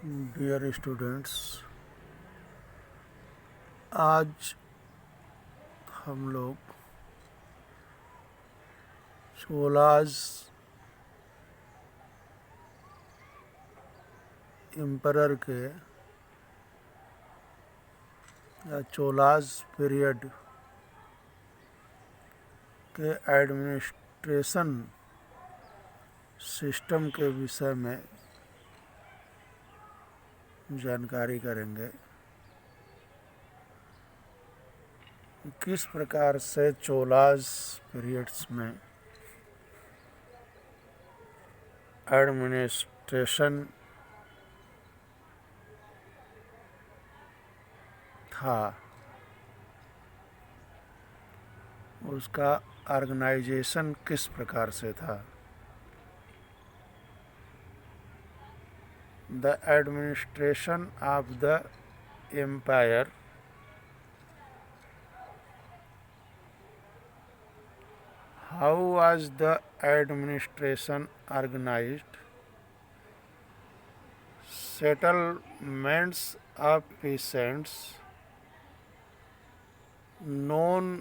Dear students, आज हम लोग चोलाज एम्परर के या चोलाज पीरियड के एडमिनिस्ट्रेशन सिस्टम के विषय में जानकारी करेंगे। किस प्रकार से चोलाज पीरियड्स में एडमिनिस्ट्रेशन था, उसका ऑर्गेनाइजेशन किस प्रकार से था। The administration of the empire How was the administration organized? Settlements of peasants, known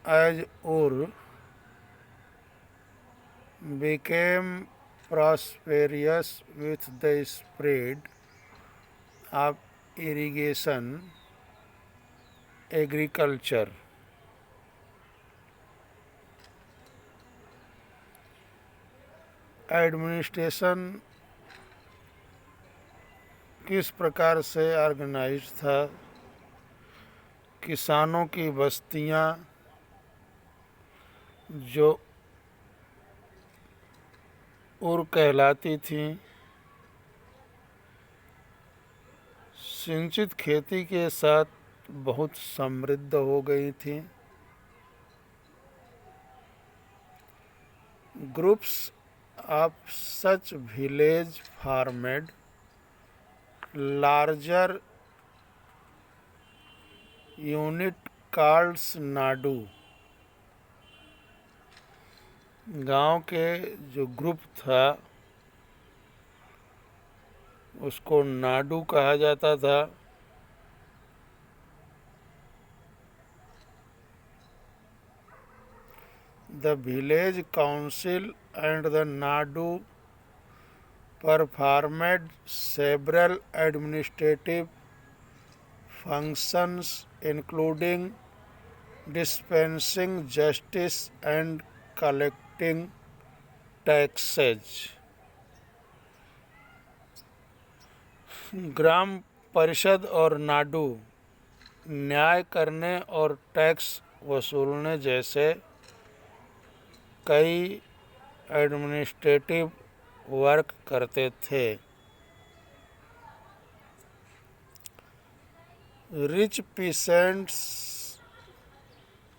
as Ur, became prosperous with the spread of irrigation agriculture. Administration किस प्रकार से ऑर्गेनाइज था। किसानों की बस्तियां जो उर कहलाती थीं, सिंचित खेती के साथ बहुत समृद्ध हो गई थी। Groups of such village formed larger unit called nadu. गांव के जो ग्रुप था उसको नाडू कहा जाता था। The village council and the Nadu performed several administrative functions including dispensing justice and collecting taxes. ग्राम परिषद और नाडू न्याय करने और टैक्स वसूलने जैसे कई एडमिनिस्ट्रेटिव वर्क करते थे। Rich peasants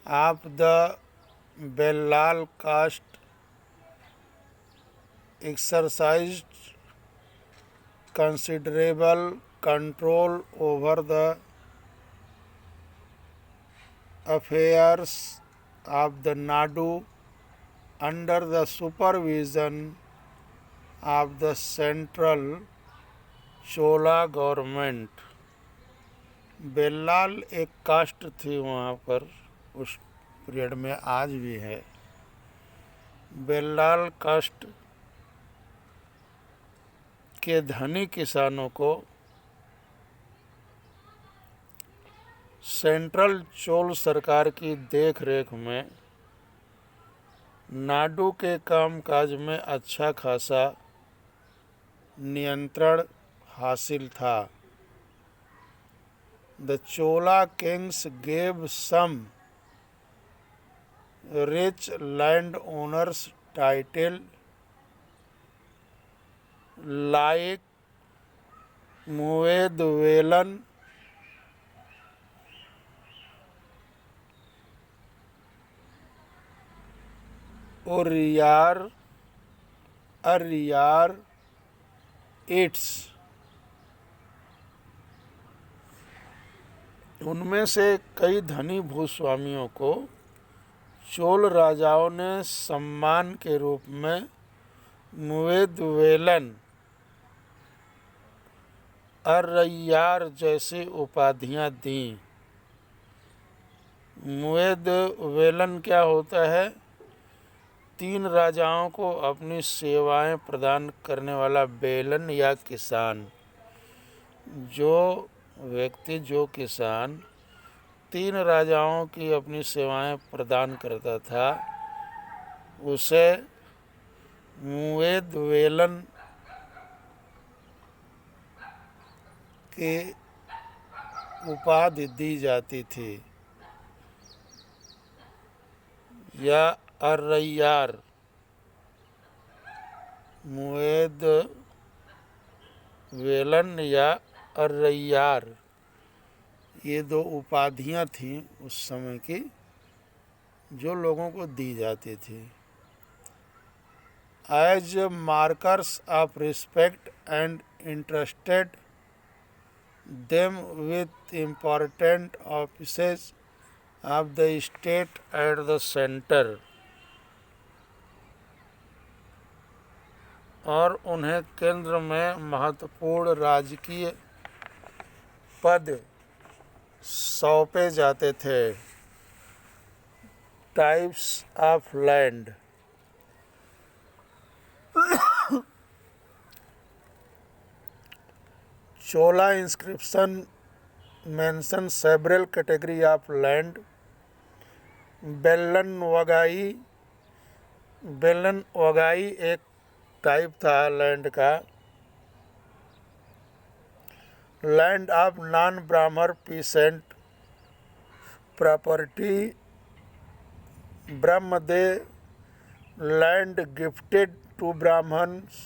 of the Vellala caste exercised considerable control over the affairs of the nadu under the supervision of the central Chola government. Vellala एक कास्ट थी वहाँ पर उस पीरियड में, आज भी है। बेल्लाल कास्ट के धनी किसानों को सेंट्रल चोल सरकार की देखरेख में नाडू के कामकाज में अच्छा खासा नियंत्रण हासिल था। The Chola kings gave some rich land owners title like Muvendavelan, Araiyar its. उनमें से कई धनी भूस्वामियों को चोल राजाओं ने सम्मान के रूप में मुएदवेलन, अर्रैयार जैसी उपाधियां दी। मुएदवेलन क्या होता है? 3 राजाओं को अपनी सेवाएं प्रदान करने वाला बेलन या किसान। जो व्यक्ति, जो किसान 3 राजाओं की अपनी सेवाएं प्रदान करता था, उसे मुएदवेलन की उपाधि दी जाती थी, या अर्रैयार। मुएदवेलन या अर्रैयार, ये 2 उपाधियां थीं उस समय की, जो लोगों को दी जाती थी as markers of respect and interested them with important offices of the state at the centre, और उन्हें केंद्र में महत्वपूर्ण राजकीय पद सौंपे जाते थे। Types of land. Chola inscription mention several category of land. बेलन वगाई एक टाइप था लैंड का। Land of non Brahmin peasant property, Brahmadeya land gifted to Brahmins.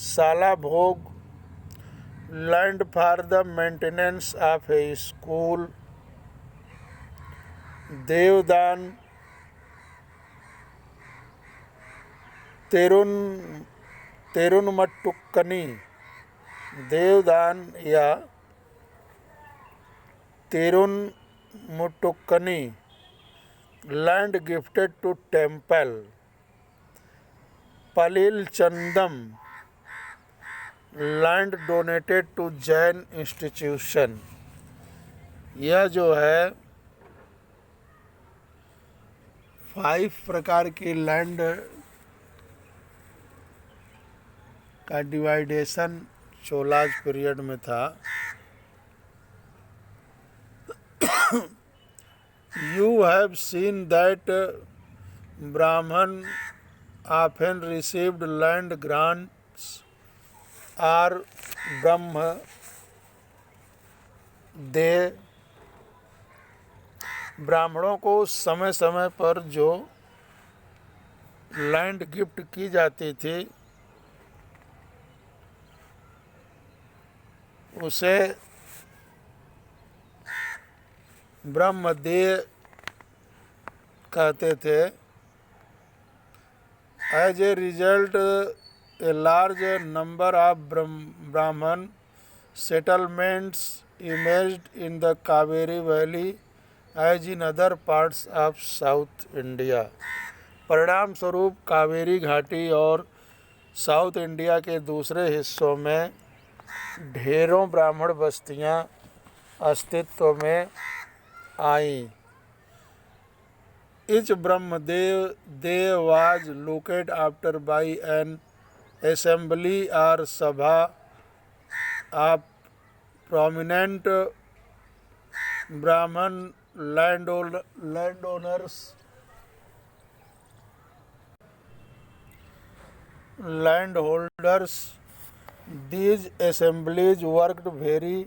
Shala bhoga land for the maintenance of a school. Devadana Tirunamattukkani, Devadana या Tirunamattukkani land gifted to temple. Pallichchhandam land donated to Jain institution. यह जो है 5 प्रकार की लैंड का डिवाइडेशन चोलाज पीरियड में था। You have seen that Brahman often received land grants or Brahmadev. ब्राह्मणों को समय समय पर जो लैंड गिफ्ट की जाती थी, उसे ब्रह्मदेव कहते थे। As a result a large number of Brahmin settlements emerged in the Kaveri valley as in other parts of south India. परिणाम स्वरूप कावेरी घाटी और साउथ इंडिया के दूसरे हिस्सों में ढेरों ब्राह्मण बस्तियां अस्तित्व में आई। Each Brahmadev was looked after by an assembly or sabha of prominent Brahman landowners. These assemblies worked very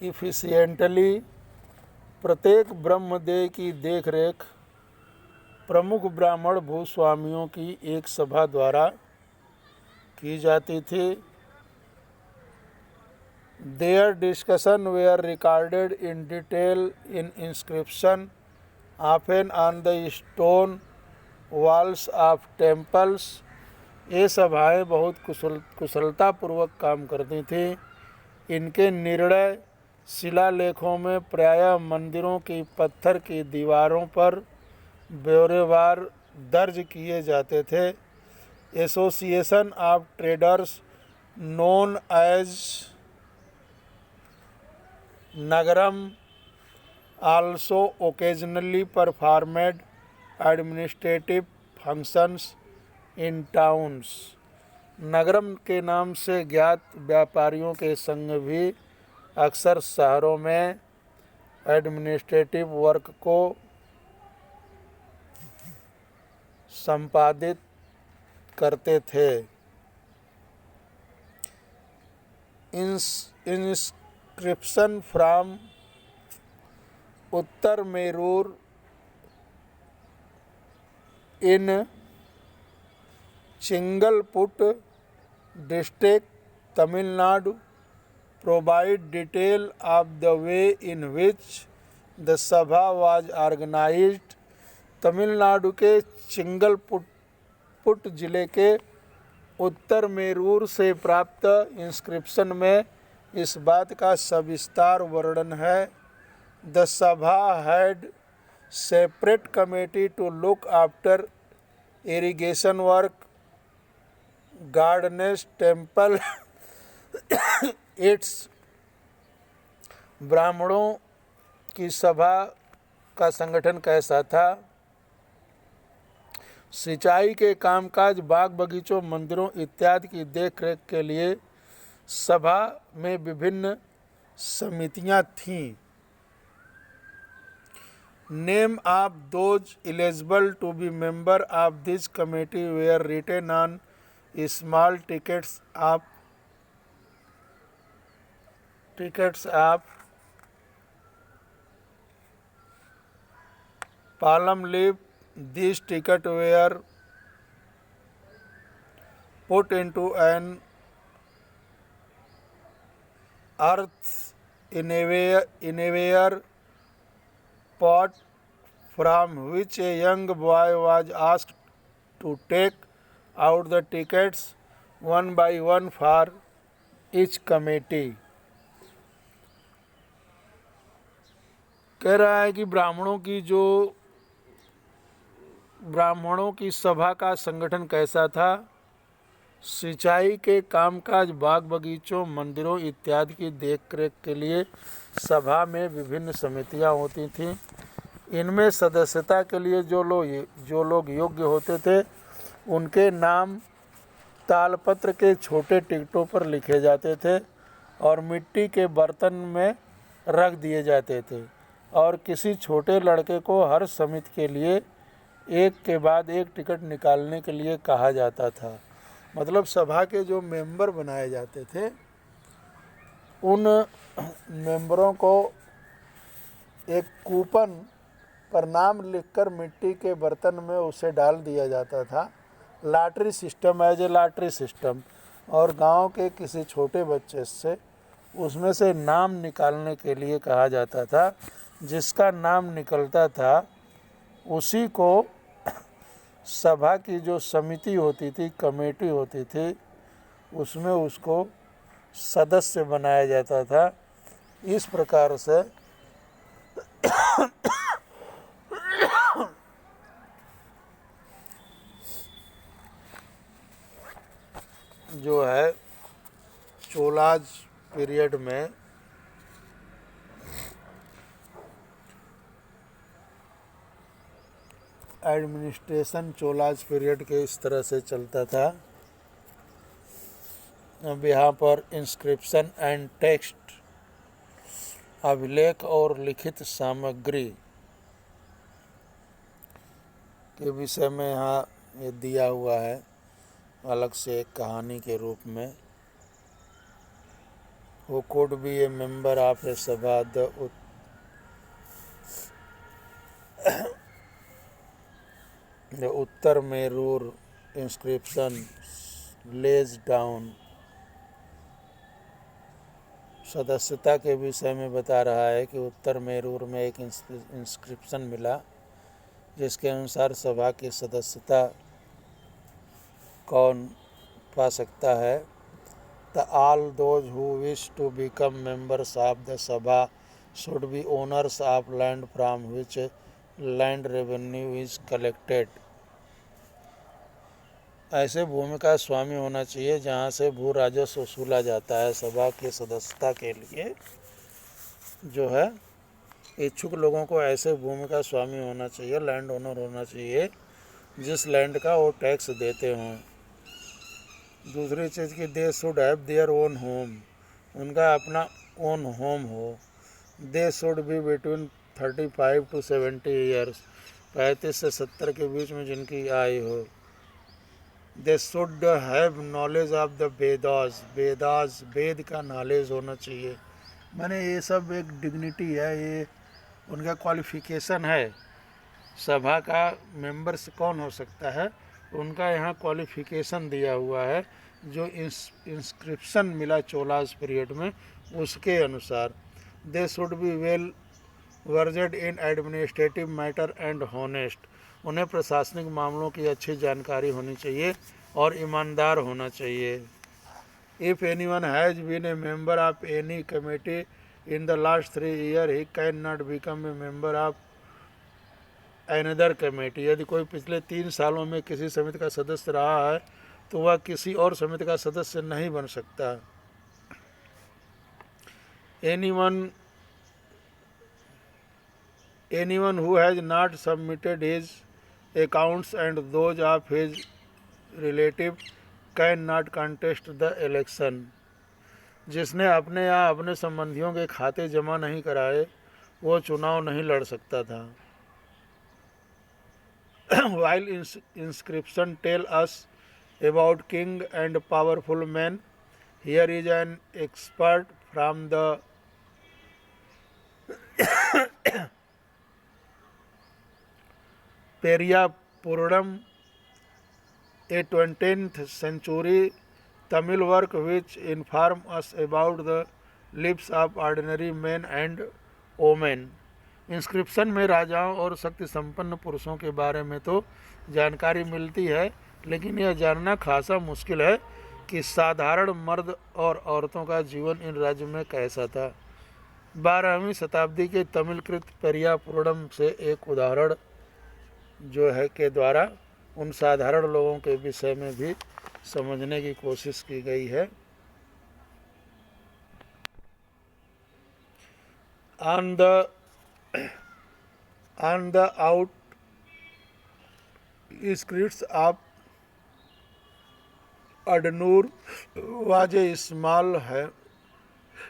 efficiently. प्रत्येक ब्रह्मदेव की देखरेख प्रमुख ब्राह्मण भूस्वामियों की एक सभा द्वारा की जाती थी। Their discussion were recorded in detail in inscription, often on the stone walls of temples. ये सभाएं बहुत कुशलतापूर्वक काम करती थी। इनके निर्णय शिलालेखों में प्रायः मंदिरों की पत्थर की दीवारों पर ब्यौरेवार दर्ज किए जाते थे। Association of traders known as nagaram also occasionally performed administrative functions in towns. Nagaram के नाम से ज्ञात व्यापारियों के संघ भी अक्सर शहरों में एडमिनिस्ट्रेटिव वर्क को संपादित करते थे। Inscription from Uttar Merur in Chingleput district Tamil Nadu provide detail of the way in which the सभा was organized। तमिलनाडु के चिंगलपुट जिले के उत्तर मेरूर से प्राप्त इंस्क्रिप्शन में इस बात का सविस्तार वर्णन है। The sabha had separate committee to look after irrigation work, gardens, temple its. ब्राह्मणों की सभा का संगठन कैसा था? सिंचाई के कामकाज, बाग बगीचों, मंदिरों इत्यादि की देखरेख के लिए सभा में विभिन्न समितियां थीं। Name of those eligible to be member of this committee were written on small tickets of palm leaf। These tickets were put into an earth innerwear pot from which a young boy was asked to take out the tickets one by one for each committee। कह रहा है कि ब्राह्मणों की सभा का संगठन कैसा था? सिंचाई के कामकाज, बाग बगीचों, मंदिरों इत्यादि की देखरेख के लिए सभा में विभिन्न समितियां होती थीं। इनमें सदस्यता के लिए जो लोग योग्य होते थे उनके नाम तालपत्र के छोटे टिकटों पर लिखे जाते थे और मिट्टी के बर्तन में रख दिए जाते थे और किसी छोटे लड़के को हर समिति के लिए एक के बाद एक टिकट निकालने के लिए कहा जाता था। मतलब सभा के जो मेंबर बनाए जाते थे उन मेंबरों को एक कूपन पर नाम लिखकर मिट्टी के बर्तन में उसे डाल दिया जाता था। Lottery system, as a lottery system. और गांव के किसी छोटे बच्चे से उसमें से नाम निकालने के लिए कहा जाता था। जिसका नाम निकलता था उसी को सभा की जो समिति होती थी, कमेटी होती थी, उसमें उसको सदस्य बनाया जाता था। इस प्रकार से जो है चोलाज पीरियड में एडमिनिस्ट्रेशन चोलाज पीरियड के इस तरह से चलता था। अब यहाँ पर इंस्क्रिप्शन एंड टेक्स्ट, अभिलेख और लिखित सामग्री के विषय में यहाँ ये दिया हुआ है अलग से एक कहानी के रूप में। Who could be a member of a सभा? The Uttar Merur inscription lays down. सदस्यता के विषय में बता रहा है कि उत्तर मेरूर में एक इंस्क्रिप्शन मिला जिसके अनुसार सभा की सदस्यता कौन पा सकता है। The all those who wish to become members of the sabha should be owners of land from which land revenue is collected। ऐसे भूमि का स्वामी होना चाहिए जहाँ से भू राजस्व वसूला जाता है। सभा की सदस्यता के लिए जो है इच्छुक लोगों को ऐसे भूमि का स्वामी होना चाहिए, लैंड ओनर होना चाहिए जिस लैंड का वो टैक्स देते हों। दूसरी चीज़ कि they should have their own home, उनका अपना ओन होम हो। They should be between 35 to 70 years, 35 से 70 के बीच में जिनकी आयु हो। They should have knowledge of the Vedas, Vedas Veda का नॉलेज होना चाहिए। मैंने ये सब एक डिग्निटी है, ये उनका क्वालिफिकेशन है। सभा का मेंबर्स कौन हो सकता है, उनका यहाँ क्वालिफिकेशन दिया हुआ है जो इंस्क्रिप्शन मिला चोलास पीरियड में उसके अनुसार। They should be well versed in administrative matter and honest, उन्हें प्रशासनिक मामलों की अच्छी जानकारी होनी चाहिए और ईमानदार होना चाहिए। If anyone has been a member of any committee in the last 3 years he can not become a member of another committee, यदि कोई पिछले 3 सालों में किसी समिति का सदस्य रहा है तो वह किसी और समिति का सदस्य नहीं बन सकता। Anyone who has not submitted his accounts and those of his relative can not contest the election, जिसने अपने या अपने संबंधियों के खाते जमा नहीं कराए वो चुनाव नहीं लड़ सकता था। While inscription tell us about king and powerful men, here is an expert from the Periyapuram, a 20th century Tamil work which inform us about the lives of ordinary men and women. Inscription में राजाओं और शक्ति संपन्न पुरुषों के बारे में तो जानकारी मिलती है, लेकिन यह जानना खासा मुश्किल है कि साधारण मर्द और औरतों का जीवन इन राज्यों में कैसा था। 12वीं शताब्दी के तमिलकृत पेरियापुरम से एक उदाहरण जो है के द्वारा उन साधारण लोगों के विषय में भी समझने की कोशिश की गई है। On the outskirts of Adanur was a small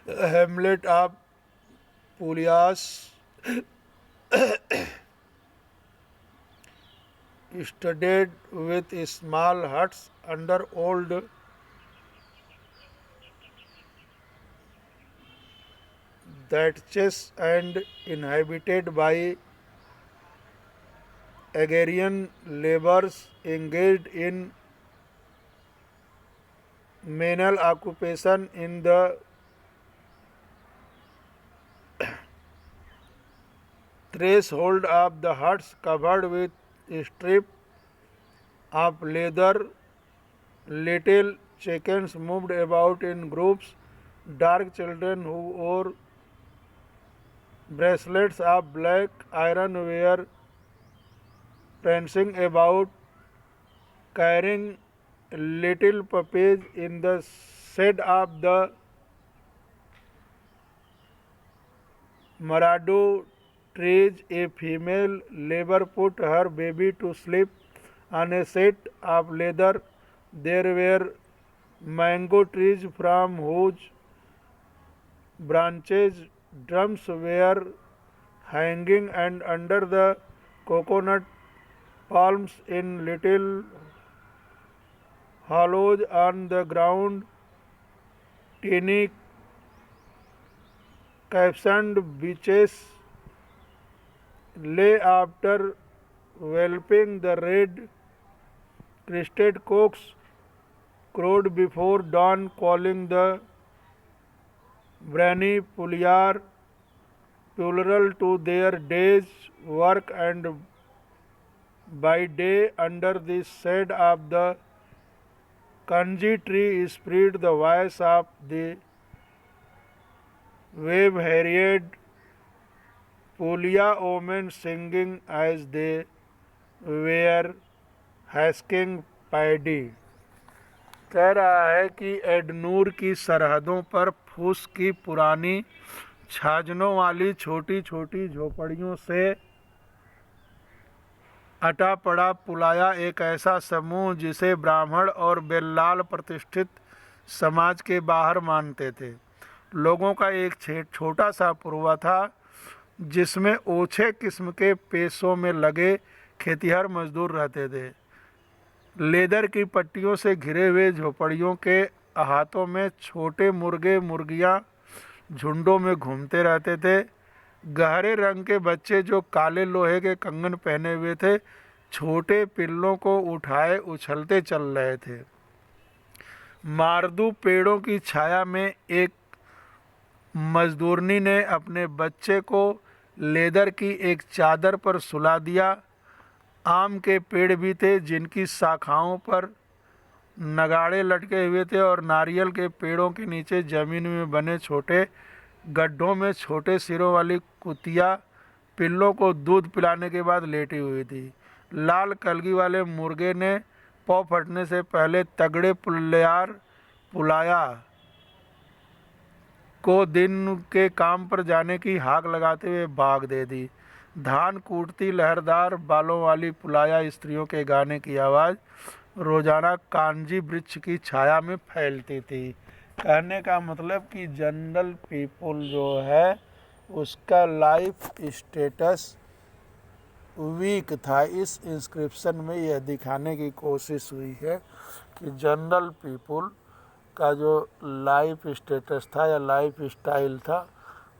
hamlet of Pulias, studded with small huts under old thatches and inhabited by agrarian laborers engaged in manual occupation. In the threshold of the huts covered with strip of leather, little chickens moved about in groups. Dark children who wore bracelets of black iron were prancing about, carrying little puppies. In the shade of the Maradu trees, a female labor put her baby to sleep on a seat of leather. There were mango trees from whose branches drums were hanging, and under the coconut palms in little hollows on the ground, teeny capsand beaches lay after whelping. The red crested cocks crowed before dawn, calling the briny pulyar plural to their day's work, and by day under the shade of the kanji tree spread the voice of the wave-haired Pulia women singing as they were husking paddy. कह रहा है कि एडनूर की सरहदों पर फूस की पुरानी छाजनों वाली छोटी छोटी झोपड़ियों से अटा पड़ा पुलाया एक ऐसा समूह जिसे ब्राह्मण और बेल्लाल प्रतिष्ठित समाज के बाहर मानते थे। लोगों का एक छोटा सा पुरवा था जिसमें ओछे किस्म के पेशों में लगे खेतिहर मजदूर रहते थे। लेदर की पट्टियों से घिरे हुए झोपड़ियों के अहातों में छोटे मुर्गे मुर्गियां झुंडों में घूमते रहते थे। गहरे रंग के बच्चे जो काले लोहे के कंगन पहने हुए थे छोटे पिल्लों को उठाए उछलते चल रहे थे। मारदू पेड़ों की छाया में एक मजदूरनी ने अपने बच्चे को लेदर की एक चादर पर सुला दिया। आम के पेड़ भी थे जिनकी शाखाओं पर नगाड़े लटके हुए थे और नारियल के पेड़ों के नीचे ज़मीन में बने छोटे गड्ढों में छोटे सिरों वाली कुतिया पिल्लों को दूध पिलाने के बाद लेटी हुई थी। लाल कलगी वाले मुर्गे ने पौ फटने से पहले तगड़े पुलाया को दिन के काम पर जाने की हाक लगाते हुए भाग दे दी। धान कूटती लहरदार बालों वाली पुलाया स्त्रियों के गाने की आवाज़ रोजाना कांजी वृक्ष की छाया में फैलती थी। कहने का मतलब कि जनरल पीपल जो है उसका लाइफ स्टेटस वीक था। इस इंस्क्रिप्शन में यह दिखाने की कोशिश हुई है कि जनरल पीपल का जो लाइफ स्टेटस था या लाइफ स्टाइल था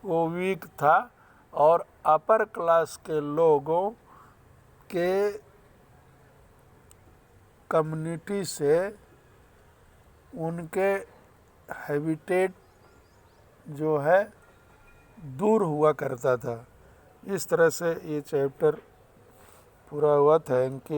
वो वीक था और अपर क्लास के लोगों के कम्युनिटी से उनके हैबिटेट जो है दूर हुआ करता था। इस तरह से ये चैप्टर पूरा हुआ। Thank you.